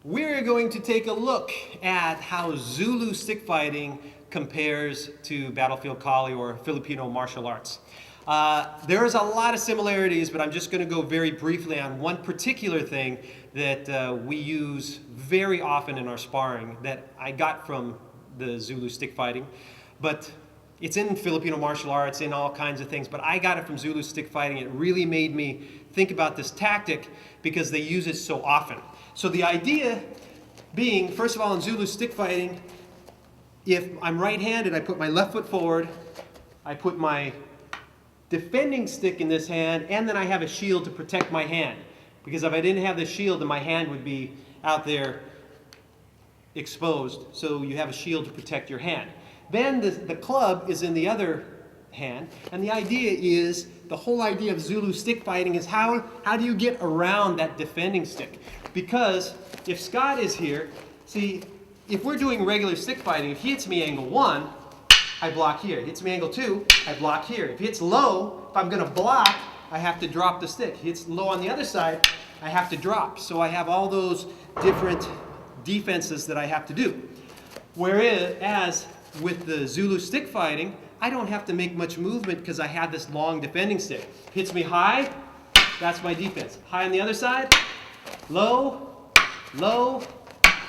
We're going to take a look at how Zulu stick fighting compares to Battlefield Kali or Filipino martial arts. There's a lot of similarities, but I'm just going to go very briefly on one particular thing that we use very often in our sparring that I got from the Zulu stick fighting. But it's in Filipino martial arts, in all kinds of things, but I got it from Zulu stick fighting. It really made me think about this tactic because they use it so often. So the idea being, first of all, in Zulu stick fighting, if I'm right-handed, I put my left foot forward, I put my defending stick in this hand, and then I have a shield to protect my hand. Because if I didn't have the shield, then my hand would be out there exposed. So you have a shield to protect your hand. Then the club is in the other hand, and the idea is, the whole idea of Zulu stick fighting is how do you get around that defending stick? Because if Scott is here, see, if we're doing regular stick fighting, if he hits me angle 1, I block here. If he hits me angle 2, I block here. If he hits low, if I'm going to block, I have to drop the stick. If he hits low on the other side, I have to drop. So I have all those different defenses that I have to do. Whereas with the Zulu stick fighting, I don't have to make much movement because I have this long defending stick. Hits me high, that's my defense. High on the other side, low, low.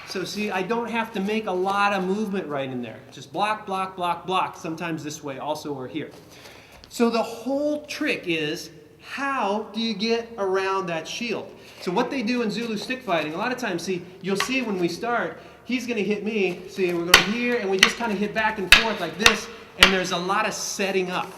So see, I don't have to make a lot of movement right in there. Just block, block, block, block. Sometimes this way also or here. So the whole trick is, how do you get around that shield? So what they do in Zulu stick fighting, a lot of times, see, you'll see when we start, he's going to hit me, see, we're going here, and we just kind of hit back and forth like this, and there's a lot of setting up.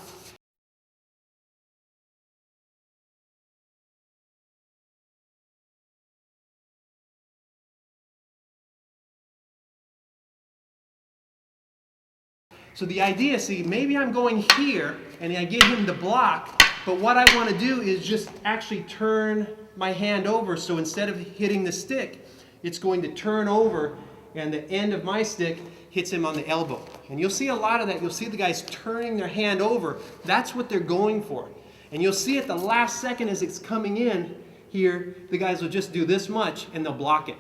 So the idea, see, maybe I'm going here, and I get him to block, but what I want to do is just actually turn my hand over, so instead of hitting the stick, it's going to turn over, and the end of my stick hits him on the elbow. And you'll see a lot of that. You'll see the guys turning their hand over. That's what they're going for. And you'll see at the last second as it's coming in here, the guys will just do this much, and they'll block it.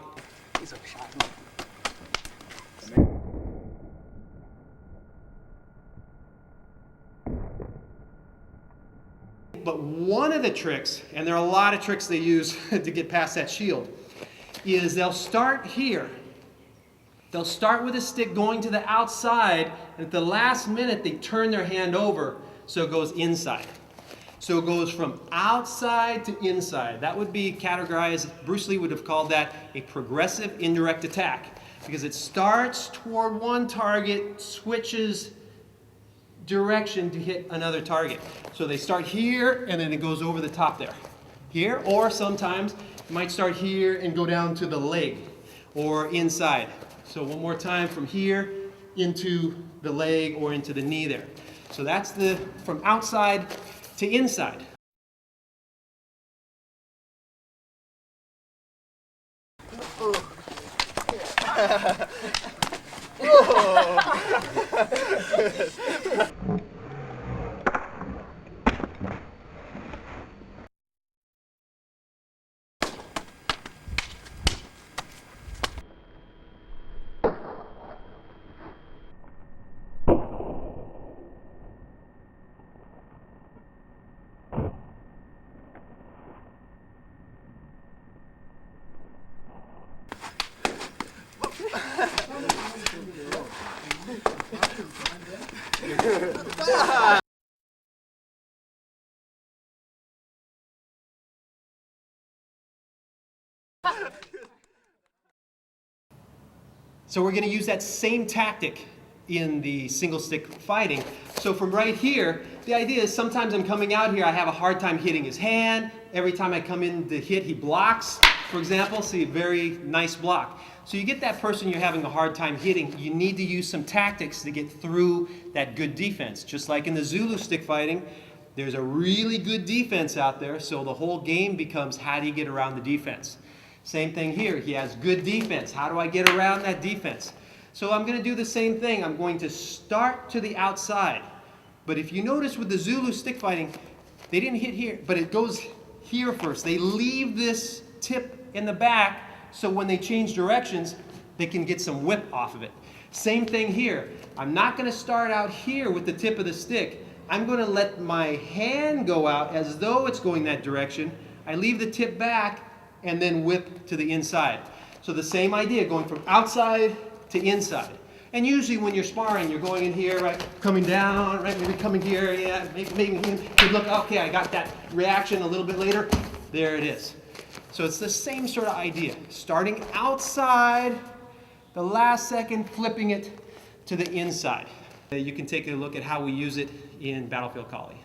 But one of the tricks, and there are a lot of tricks they use to get past that shield, is they'll start here. They'll start with a stick going to the outside, and at the last minute they turn their hand over so it goes inside. So it goes from outside to inside. That would be categorized, Bruce Lee would have called that a progressive indirect attack, because it starts toward one target, switches direction to hit another target. So they start here and then it goes over the top there. Here, or sometimes it might start here and go down to the leg or inside. So one more time, from here into the leg or into the knee there. So that's the from outside to inside. So we're going to use that same tactic in the single stick fighting. So from right here, the idea is sometimes I'm coming out here, I have a hard time hitting his hand. Every time I come in to hit, he blocks. For example, see, very nice block. So you get that person you're having a hard time hitting, you need to use some tactics to get through that good defense. Just like in the Zulu stick fighting, there's a really good defense out there, so the whole game becomes how do you get around the defense. Same thing here, he has good defense. How do I get around that defense? So I'm going to do the same thing. I'm going to start to the outside. But if you notice with the Zulu stick fighting, they didn't hit here, but it goes here first. They leave this tip in the back, so when they change directions, they can get some whip off of it. Same thing here. I'm not going to start out here with the tip of the stick. I'm going to let my hand go out as though it's going that direction. I leave the tip back and then whip to the inside. So the same idea, going from outside to inside. And usually when you're sparring, you're going in here, right, coming down, right, maybe coming here, yeah, maybe you look, okay, I got that reaction a little bit later. There it is. So it's the same sort of idea. Starting outside, the last second flipping it to the inside. You can take a look at how we use it in Battlefield Kali.